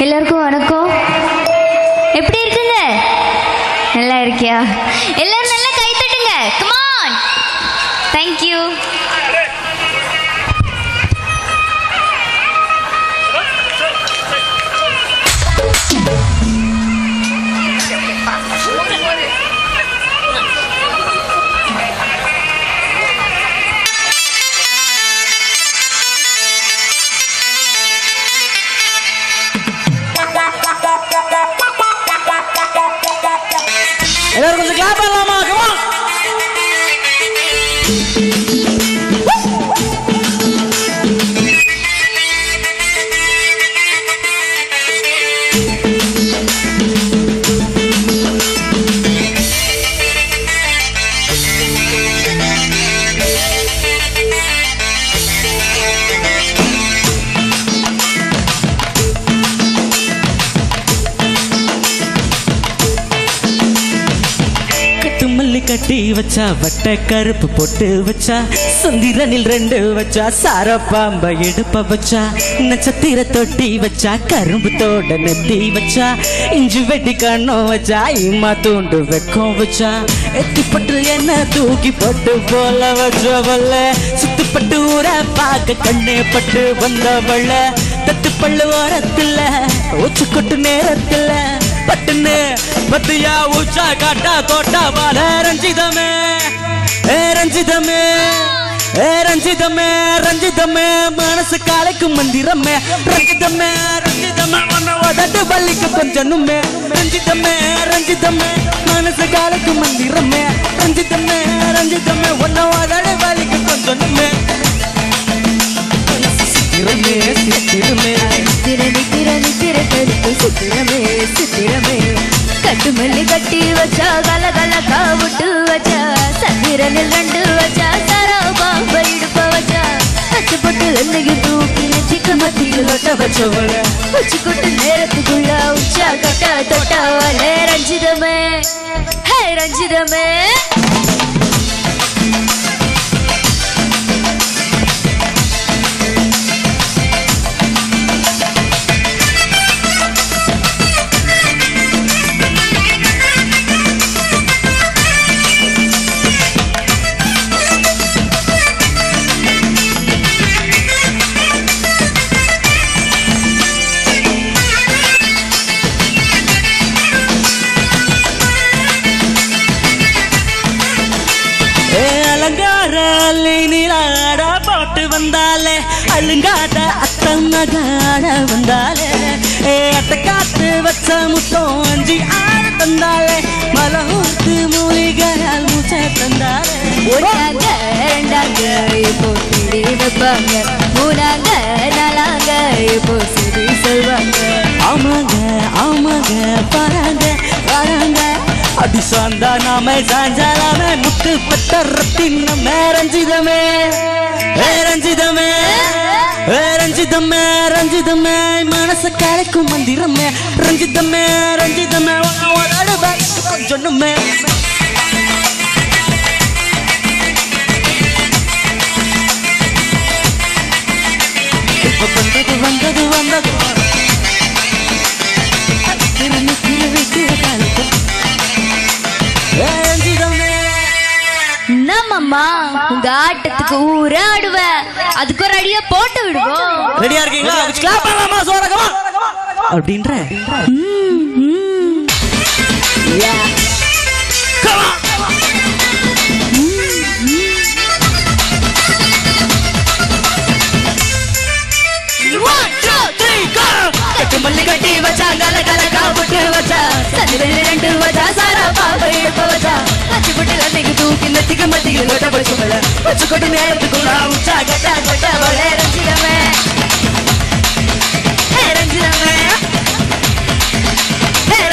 எல்லாருக்கும் வணக்கம். எப்படி இருக்குங்க? நல்லா இருக்கியா? எல்லாரும் நல்லா கை தட்டுங்க. Come on. Thank you. எல்லாரும் கொஞ்சம் கிளாப் பண்ணலாமா? Come on. கட்டி வச்சா வட்ட கருப்பு பொட்டு வச்சா சுந்திரனில் 2 வச்சா சார பாம்ப எடுப்ப வச்சா நட்சத்திர தொட்டி வச்சா கரும்பு தோட நெத்தி வச்சா இஞ்சி வெட்டி கண்ணம் வச்சா இம்மா தூண்டு வெக்கம் வச்சா எத்திப்பட்டு என்ன தூக்கி பட்டு போல வச்சவல்ல சுத்துப்பட்டு ஊர பார்க்க கண்ணே பட்டு வந்தவள்ள தட்டு பள்ளு ஓரத்துல உச்சு கொட்டு நேரத்துல பட்டுன்னு பத்தியா உச்சா காட்டா தோட்டா பால ரஞ்சிதமே ரஞ்சிதமே ரஞ்சிதமே ரஞ்சிதமே மனசு காலைக்கு மந்திரமே ரஞ்சிதமே ரஞ்சிதமே உதட்டு பள்ளிக்கு கொஞ்சனுமே ரஞ்சிதமே ரஞ்சிதமே மனசு காலைக்கு மந்திரமே ரஞ்சிதமே ரஞ்சிதமே உதட்டு பள்ளிக்கு கொஞ்சனுமே சித்திரமே சித்திரமே திரணி திரணி திரட்டெடுத்து சித்திரமே சித்திரமே கட்டு மல்லி கட்டி வச்சா கல கல காவுட்டு வச்சா சந்திரனில் 2 வச்சா சாரா பாம்ப இடுப்ப வச்சா பச்சை பொட்டு என்னையும் தூக்கி நெச்சிக்க மத்தியில் ஒட்ட வச்சவள உச்சி கொட்டு நேரத்துக்குள்ள உச்சா கட்டா தொட்டவளே ரஞ்சிதமே ஹே ரஞ்சிதமே போட்டு வந்தாலே அழுங்காத அத்தமகாட வந்தாலே அட்ட காத்து வச்ச முத்தம் அஞ்சி ஆட தந்தாலே மலூத்து மூலிகையால் மூச்சை தந்தாலே ஒன்னாங்க ரெண்டாங்க இப்போ திடி வைப்பாங்க மூணாங்க நாலாங்க இப்போ சரி சொல்வாங்க ஆமாங்க ஆமாங்க பாராங்க பாராங்க அடி சாந்தா நாம சாஞ்சாலாமே முத்து பட்ட ரத்தினமே ரஞ்சிதமே ரஞ்சிதமே ரஞ்சிதமே ரஞ்சிதமே மனச கரைக்கும் மந்திரமே ரஞ்சிதமே ரஞ்சிதமே கொஞ்சமே இப்ப வந்தது வந்தது வந்தது நம்மம்மா உங்க ஆட்டத்துக்கு ஊரே ஆடுவ அதுக்கு ஒரு அடியா போட்டு விடுவோம். ரெடியா இருக்கீங்களா? கிளாப் பண்ணலாமா? சோரகமா அப்படின்ற மல்லி கட்டி வச்சா கல கல காவுட்டு வச்சா சந்திரனில் 2 வச்சா சாரா பாம்ப எடுப்ப வச்சா அச்சு புட்டு அன்னைக்கு தூக்கி நெத்திக்கு மத்தியில் ஒட்ட பச்சுமல வச்சு கொட்டு நேரத்துக்குள்ள உச்சா கட்டா கொட்டா வளே ரஞ்சிதமே ரஞ்சிதமே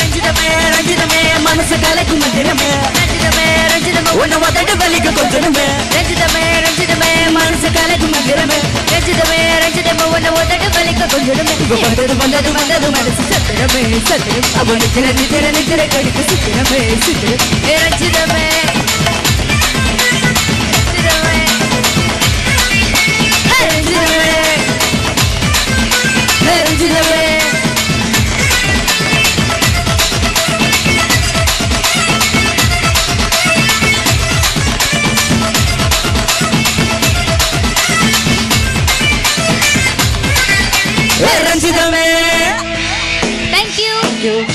ரஞ்சிதமே ரஞ்சிதமே மனசு கலைக்கும் மந்திரமே ரஞ்சிதமே ரஞ்சிதமே உன்னை உதட்டு வலிக்கு கொஞ்சமே ரஞ்சிதமே ரஞ்சிதமே மனசு கலைக்கும் மந்திரமே ரஞ்சிதமே ரஞ்சிதமே உன்னை உதட்டு வலிக்க கொஞ்சமே வந்தது வந்தது வந்தது மனசு சத்திரமே சத்திரம் அவன் நித்திர நித்திர நித்திர கடிக்கு சித்திரமே சித்திரம் ரஞ்சிதமே ரஞ்சிதமே ரஞ்சிதமே ரஞ்சிதமே. தேங்க்யூ. Thank you.